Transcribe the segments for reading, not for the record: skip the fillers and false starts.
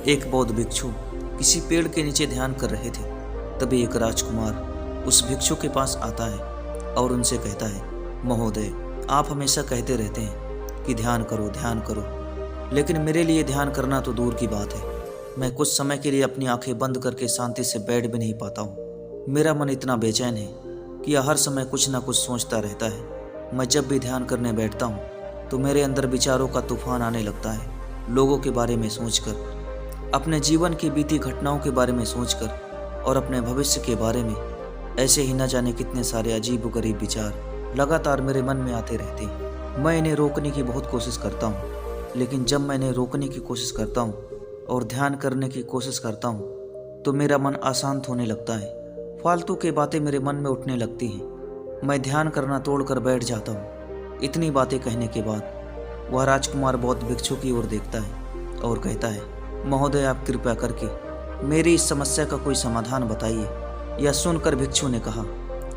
एक बौद्ध भिक्षु किसी पेड़ के नीचे ध्यान कर रहे थे। तभी एक राजकुमार उस भिक्षु के पास आता है और उनसे कहता है, महोदय, आप हमेशा कहते रहते हैं कि ध्यान करो, लेकिन मेरे लिए ध्यान करना तो दूर की बात है। मैं कुछ समय के लिए अपनी आंखें बंद करके शांति से बैठ भी नहीं पाता हूँ। मेरा मन इतना बेचैन है कि यह हर समय कुछ ना कुछ सोचता रहता है। मैं जब भी ध्यान करने बैठता हूँ तो मेरे अंदर विचारों का तूफान आने लगता है। लोगों के बारे में सोचकर, अपने जीवन की बीती घटनाओं के बारे में सोचकर और अपने भविष्य के बारे में, ऐसे ही न जाने कितने सारे अजीबोगरीब विचार लगातार मेरे मन में आते रहते हैं। मैं इन्हें रोकने की बहुत कोशिश करता हूँ, लेकिन जब मैं इन्हें रोकने की कोशिश करता हूँ और ध्यान करने की कोशिश करता हूँ तो मेरा मन अशांत होने लगता है। फालतू की बातें मेरे मन में उठने लगती हैं। मैं ध्यान करना तोड़कर बैठ जाता हूँ। इतनी बातें कहने के बाद वह राजकुमार बौद्ध भिक्षु की ओर देखता है और कहता है, महोदय, आप कृपया करके मेरी इस समस्या का कोई समाधान बताइए। यह सुनकर भिक्षु ने कहा,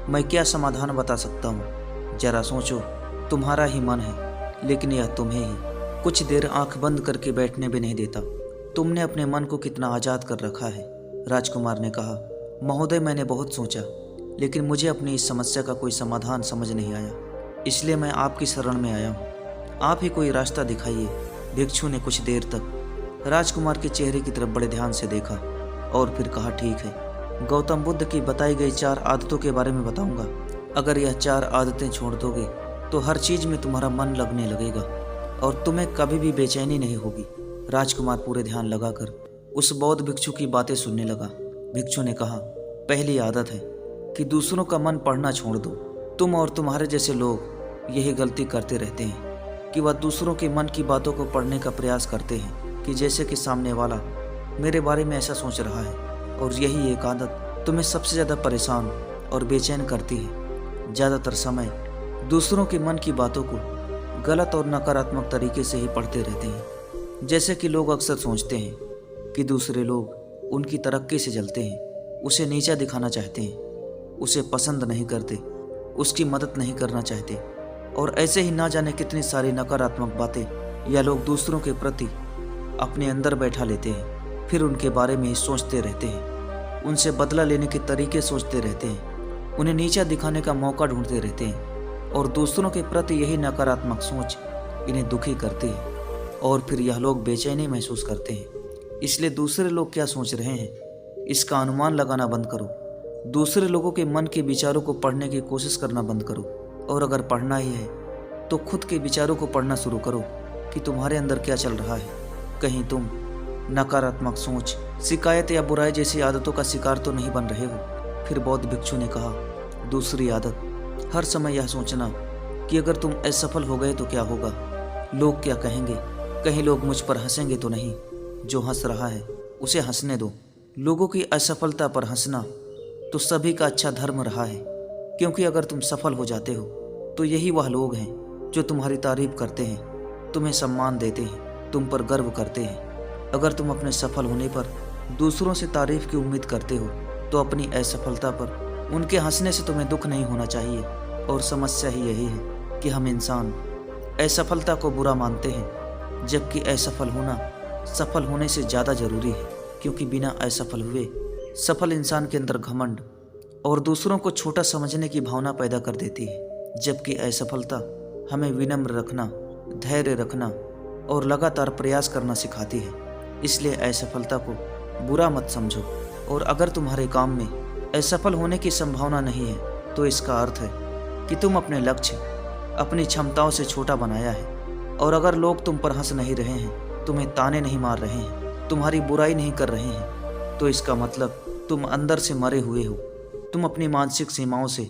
मैं क्या समाधान बता सकता हूँ? जरा सोचो, तुम्हारा ही मन है, लेकिन यह तुम्हें ही कुछ देर आंख बंद करके बैठने भी नहीं देता। तुमने अपने मन को कितना आज़ाद कर रखा है। राजकुमार ने कहा, महोदय, मैंने बहुत सोचा, लेकिन मुझे अपनी इस समस्या का कोई समाधान समझ नहीं आया, इसलिए मैं आपकी शरण में आया हूँ। आप ही कोई रास्ता दिखाइए। भिक्षु ने कुछ देर तक राजकुमार के चेहरे की तरफ बड़े ध्यान से देखा और फिर कहा, ठीक है, गौतम बुद्ध की बताई गई 4 आदतों के बारे में बताऊंगा। अगर यह 4 आदतें छोड़ दोगे तो हर चीज में तुम्हारा मन लगने लगेगा और तुम्हें कभी भी बेचैनी नहीं होगी। राजकुमार पूरे ध्यान लगाकर उस बौद्ध भिक्षु की बातें सुनने लगा। भिक्षु ने कहा, पहली आदत है कि दूसरों का मन पढ़ना छोड़ दो। तुम और तुम्हारे जैसे लोग यही गलती करते रहते हैं कि वह दूसरों के मन की बातों को पढ़ने का प्रयास करते हैं कि जैसे कि सामने वाला मेरे बारे में ऐसा सोच रहा है, और यही एक आदत तुम्हें सबसे ज़्यादा परेशान और बेचैन करती है। ज़्यादातर समय दूसरों के मन की बातों को गलत और नकारात्मक तरीके से ही पढ़ते रहते हैं। जैसे कि लोग अक्सर सोचते हैं कि दूसरे लोग उनकी तरक्की से जलते हैं, उसे नीचा दिखाना चाहते हैं, उसे पसंद नहीं करते, उसकी मदद नहीं करना चाहते, और ऐसे ही ना जाने कितनी सारी नकारात्मक बातें या लोग दूसरों के प्रति अपने अंदर बैठा लेते हैं। फिर उनके बारे में ही सोचते रहते हैं, उनसे बदला लेने के तरीके सोचते रहते हैं, उन्हें नीचा दिखाने का मौका ढूंढते रहते हैं, और दूसरों के प्रति यही नकारात्मक सोच इन्हें दुखी करती है, और फिर यह लोग बेचैनी महसूस करते हैं। इसलिए दूसरे लोग क्या सोच रहे हैं, इसका अनुमान लगाना बंद करो। दूसरे लोगों के मन के विचारों को पढ़ने की कोशिश करना बंद करो, और अगर पढ़ना ही है तो खुद के विचारों को पढ़ना शुरू करो कि तुम्हारे अंदर क्या चल रहा है। कहीं तुम नकारात्मक सोच, शिकायत या बुराई जैसी आदतों का शिकार तो नहीं बन रहे हो। फिर बौद्ध भिक्षु ने कहा, दूसरी आदत, हर समय यह सोचना कि अगर तुम असफल हो गए तो क्या होगा, लोग क्या कहेंगे, कहीं लोग मुझ पर हंसेंगे तो नहीं। जो हंस रहा है उसे हंसने दो। लोगों की असफलता पर हंसना तो सभी का अच्छा धर्म रहा है, क्योंकि अगर तुम सफल हो जाते हो तो यही वह लोग हैं जो तुम्हारी तारीफ करते हैं, तुम्हें सम्मान देते हैं, तुम पर गर्व करते हैं। अगर तुम अपने सफल होने पर दूसरों से तारीफ की उम्मीद करते हो तो अपनी असफलता पर उनके हंसने से तुम्हें दुख नहीं होना चाहिए। और समस्या ही यही है कि हम इंसान असफलता को बुरा मानते हैं, जबकि असफल होना सफल होने से ज़्यादा ज़रूरी है, क्योंकि बिना असफल हुए सफल इंसान के अंदर घमंड और दूसरों को छोटा समझने की भावना पैदा कर देती है, जबकि असफलता हमें विनम्र रखना, धैर्य रखना और लगातार प्रयास करना सिखाती है। इसलिए असफलता को बुरा मत समझो, और अगर तुम्हारे काम में असफल होने की संभावना नहीं है तो इसका अर्थ है कि तुम अपने लक्ष्य, अपनी क्षमताओं से छोटा बनाया है। और अगर लोग तुम पर हंस नहीं रहे हैं, तुम्हें ताने नहीं मार रहे हैं, तुम्हारी बुराई नहीं कर रहे हैं, तो इसका मतलब तुम अंदर से मरे हुए हो। तुम अपनी मानसिक सीमाओं से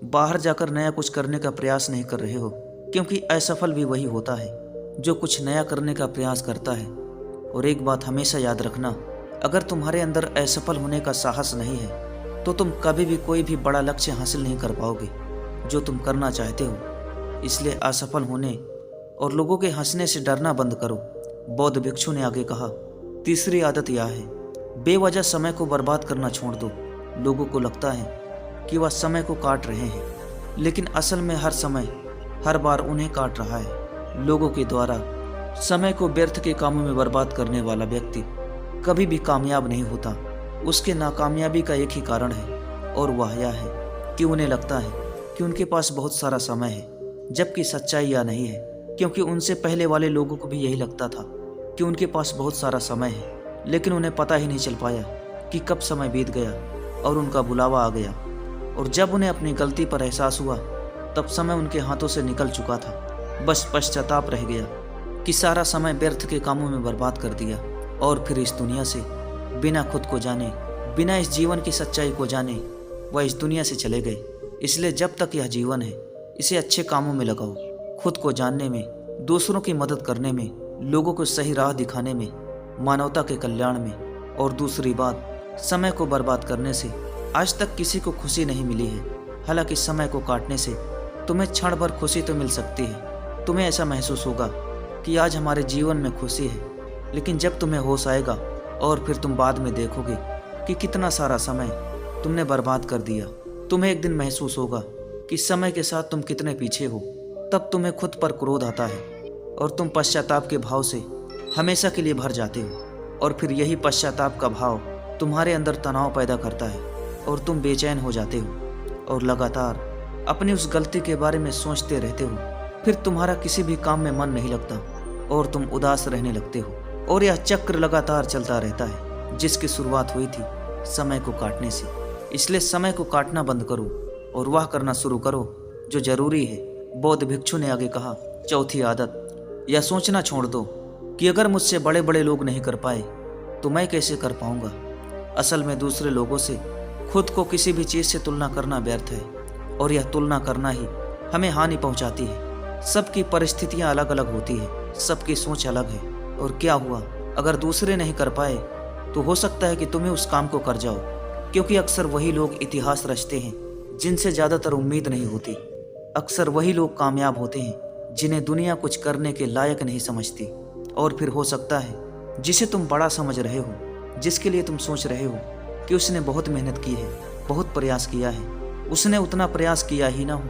बाहर जाकर नया कुछ करने का प्रयास नहीं कर रहे हो, क्योंकि असफल भी वही होता है जो कुछ नया करने का प्रयास करता है। और एक बात हमेशा याद रखना, अगर तुम्हारे अंदर असफल होने का साहस नहीं है तो तुम कभी भी कोई भी बड़ा लक्ष्य हासिल नहीं कर पाओगे जो तुम करना चाहते हो। इसलिए असफल होने और लोगों के हंसने से डरना बंद करो। बौद्ध भिक्षु ने आगे कहा, तीसरी आदत यह है, बेवजह समय को बर्बाद करना छोड़ दो। लोगों को लगता है कि वह समय को काट रहे हैं, लेकिन असल में हर समय हर बार उन्हें काट रहा है। लोगों के द्वारा समय को व्यर्थ के कामों में बर्बाद करने वाला व्यक्ति कभी भी कामयाब नहीं होता। उसके नाकामयाबी का एक ही कारण है, और वह यह है कि उन्हें लगता है कि उनके पास बहुत सारा समय है, जबकि सच्चाई यह नहीं है, क्योंकि उनसे पहले वाले लोगों को भी यही लगता था कि उनके पास बहुत सारा समय है, लेकिन उन्हें पता ही नहीं चल पाया कि कब समय बीत गया और उनका बुलावा आ गया। और जब उन्हें अपनी गलती पर एहसास हुआ, तब समय उनके हाथों से निकल चुका था। बस पश्चाताप रह गया कि सारा समय व्यर्थ के कामों में बर्बाद कर दिया, और फिर इस दुनिया से बिना खुद को जाने, बिना इस जीवन की सच्चाई को जाने वह इस दुनिया से चले गए। इसलिए जब तक यह जीवन है, इसे अच्छे कामों में लगाओ, खुद को जानने में, दूसरों की मदद करने में, लोगों को सही राह दिखाने में, मानवता के कल्याण में। और दूसरी बात, समय को बर्बाद करने से आज तक किसी को खुशी नहीं मिली है। हालांकि समय को काटने से तुम्हें क्षण भर खुशी तो मिल सकती है। तुम्हें ऐसा महसूस होगा कि आज हमारे जीवन में खुशी है, लेकिन जब तुम्हें होश आएगा और फिर तुम बाद में देखोगे कि कितना सारा समय तुमने बर्बाद कर दिया, तुम्हें एक दिन महसूस होगा कि समय के साथ तुम कितने पीछे हो। तब तुम्हें खुद पर क्रोध आता है और तुम पश्चाताप के भाव से हमेशा के लिए भर जाते हो। और फिर यही पश्चाताप का भाव तुम्हारे अंदर तनाव पैदा करता है और तुम बेचैन हो जाते हो और लगातार अपनी उस गलती के बारे में सोचते रहते हो। फिर तुम्हारा किसी भी काम में मन नहीं लगता और तुम उदास रहने लगते हो। और यह चक्र लगातार चलता रहता है, जिसकी शुरुआत हुई थी समय को काटने से। इसलिए समय को काटना बंद करो और वह करना शुरू करो जो जरूरी है। बौद्ध भिक्षु ने आगे कहा, चौथी आदत, यह सोचना छोड़ दो कि अगर मुझसे बड़े बड़े लोग नहीं कर पाए तो मैं कैसे कर पाऊंगा। असल में दूसरे लोगों से खुद को किसी भी चीज़ से तुलना करना व्यर्थ है, और यह तुलना करना ही हमें हानि पहुंचाती है। सबकी परिस्थितियां अलग अलग होती है, सबकी सोच अलग है। और क्या हुआ अगर दूसरे नहीं कर पाए, तो हो सकता है कि तुम्हें उस काम को कर जाओ, क्योंकि अक्सर वही लोग इतिहास रचते हैं जिनसे ज़्यादातर उम्मीद नहीं होती। अक्सर वही लोग कामयाब होते हैं जिन्हें दुनिया कुछ करने के लायक नहीं समझती। और फिर हो सकता है जिसे तुम बड़ा समझ रहे हो, जिसके लिए तुम सोच रहे हो कि उसने बहुत मेहनत की है, बहुत प्रयास किया है, उसने उतना प्रयास किया ही ना हो,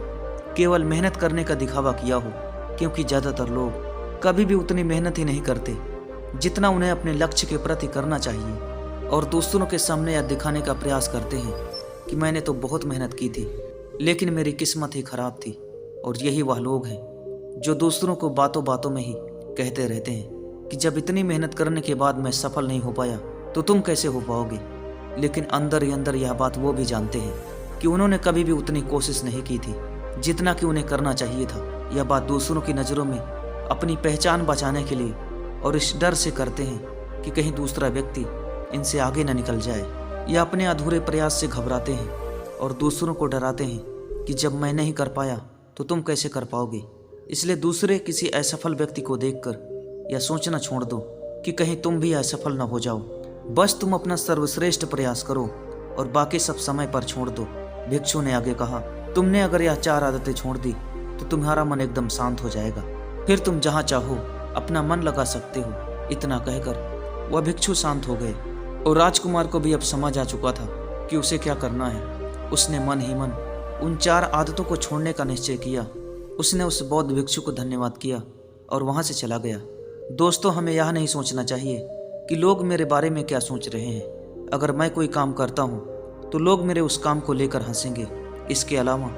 केवल मेहनत करने का दिखावा किया हो। क्योंकि ज़्यादातर लोग कभी भी उतनी मेहनत ही नहीं करते जितना उन्हें अपने लक्ष्य के प्रति करना चाहिए, और दूसरों के सामने यह दिखाने का प्रयास करते हैं कि मैंने तो बहुत मेहनत की थी, लेकिन मेरी किस्मत ही खराब थी। और यही वह लोग हैं जो दूसरों को बातों बातों में ही कहते रहते हैं कि जब इतनी मेहनत करने के बाद मैं सफल नहीं हो पाया तो तुम कैसे हो पाओगे। लेकिन अंदर ही अंदर यह बात वो भी जानते हैं कि उन्होंने कभी भी उतनी कोशिश नहीं की थी जितना कि उन्हें करना चाहिए था। यह बात दूसरों की नज़रों में अपनी पहचान बचाने के लिए और इस डर से करते हैं कि कहीं दूसरा व्यक्ति इनसे आगे न निकल जाए, या अपने अधूरे प्रयास से घबराते हैं और दूसरों को डराते हैं कि जब मैं नहीं कर पाया तो तुम कैसे कर पाओगे। इसलिए दूसरे किसी असफल व्यक्ति को देखकर यह सोचना छोड़ दो कि कहीं तुम भी असफल न हो जाओ। बस तुम अपना सर्वश्रेष्ठ प्रयास करो और बाकी सब समय पर छोड़ दो। भिक्षु ने आगे कहा, तुमने अगर यह 4 आदतें छोड़ दी तो तुम्हारा मन एकदम शांत हो जाएगा, फिर तुम जहाँ चाहो अपना मन लगा सकते हो। इतना कहकर वह भिक्षु शांत हो गए, और राजकुमार को भी अब समझ आ चुका था कि उसे क्या करना है। उसने मन ही मन उन 4 आदतों को छोड़ने का निश्चय किया। उसने उस बौद्ध भिक्षु को धन्यवाद किया और वहाँ से चला गया। दोस्तों, हमें यह नहीं सोचना चाहिए कि लोग मेरे बारे में क्या सोच रहे हैं। अगर मैं कोई काम करता हूँ तो लोग मेरे उस काम को लेकर हंसेंगे। इसके अलावा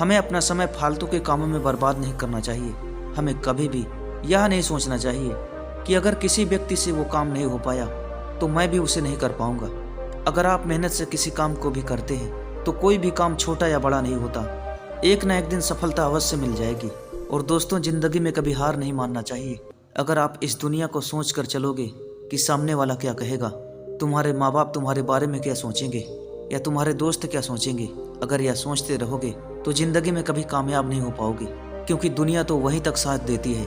हमें अपना समय फालतू के कामों में बर्बाद नहीं करना चाहिए। हमें कभी भी यह नहीं सोचना चाहिए कि अगर किसी व्यक्ति से वो काम नहीं हो पाया तो मैं भी उसे नहीं कर पाऊंगा। अगर आप मेहनत से किसी काम को भी करते हैं तो कोई भी काम छोटा या बड़ा नहीं होता, एक ना एक दिन सफलता अवश्य मिल जाएगी। और दोस्तों, जिंदगी में कभी हार नहीं मानना चाहिए। अगर आप इस दुनिया को सोच कर चलोगे कि सामने वाला क्या कहेगा, तुम्हारे माँ बाप तुम्हारे बारे में क्या सोचेंगे, या तुम्हारे दोस्त क्या सोचेंगे, अगर यह सोचते रहोगे तो जिंदगी में कभी कामयाब नहीं हो पाओगे। क्योंकि दुनिया तो वहीं तक साथ देती है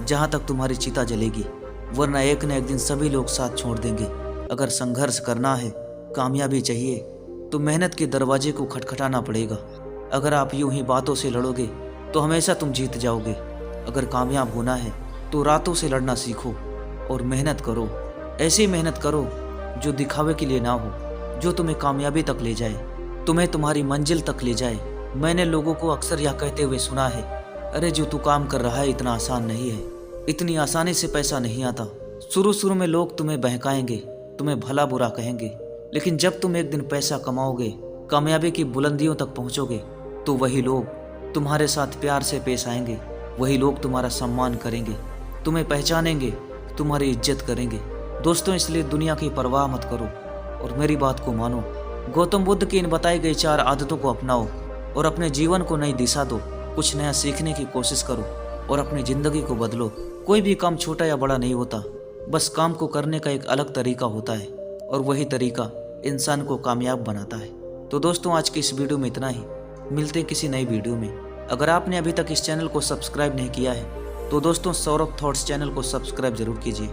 जहाँ तक तुम्हारी चिता जलेगी, वरना एक न एक दिन सभी लोग साथ छोड़ देंगे। अगर संघर्ष करना है, कामयाबी चाहिए, तो मेहनत के दरवाजे को खटखटाना पड़ेगा। अगर आप यूं ही बातों से लड़ोगे तो हमेशा तुम जीत जाओगे। अगर कामयाब होना है तो रातों से लड़ना सीखो और मेहनत करो। ऐसी मेहनत करो जो दिखावे के लिए ना हो, जो तुम्हें कामयाबी तक ले जाए, तुम्हें तुम्हारी मंजिल तक ले जाए। मैंने लोगों को अक्सर यह कहते हुए सुना है, अरे जो तू काम कर रहा है इतना आसान नहीं है, इतनी आसानी से पैसा नहीं आता। शुरू शुरू में लोग तुम्हें बहकाएंगे, तुम्हें भला बुरा कहेंगे, लेकिन जब तुम एक दिन पैसा कमाओगे, कामयाबी की बुलंदियों तक पहुंचोगे, तो वही लोग तुम्हारे साथ प्यार से पेश आएंगे, वही लोग तुम्हारा सम्मान करेंगे, तुम्हें पहचानेंगे, तुम्हारी इज्जत करेंगे। दोस्तों, इसलिए दुनिया की परवाह मत करो और मेरी बात को मानो। गौतम बुद्ध की इन बताई गई 4 आदतों को अपनाओ और अपने जीवन को नई दिशा दो। कुछ नया सीखने की कोशिश करो और अपनी जिंदगी को बदलो। कोई भी काम छोटा या बड़ा नहीं होता, बस काम को करने का एक अलग तरीका होता है और वही तरीका इंसान को कामयाब बनाता है। तो दोस्तों, आज की इस वीडियो में इतना ही। मिलते हैं किसी नई वीडियो में। अगर आपने अभी तक इस चैनल को सब्सक्राइब नहीं किया है तो दोस्तों, सौरभ थॉट्स चैनल को सब्सक्राइब जरूर कीजिए।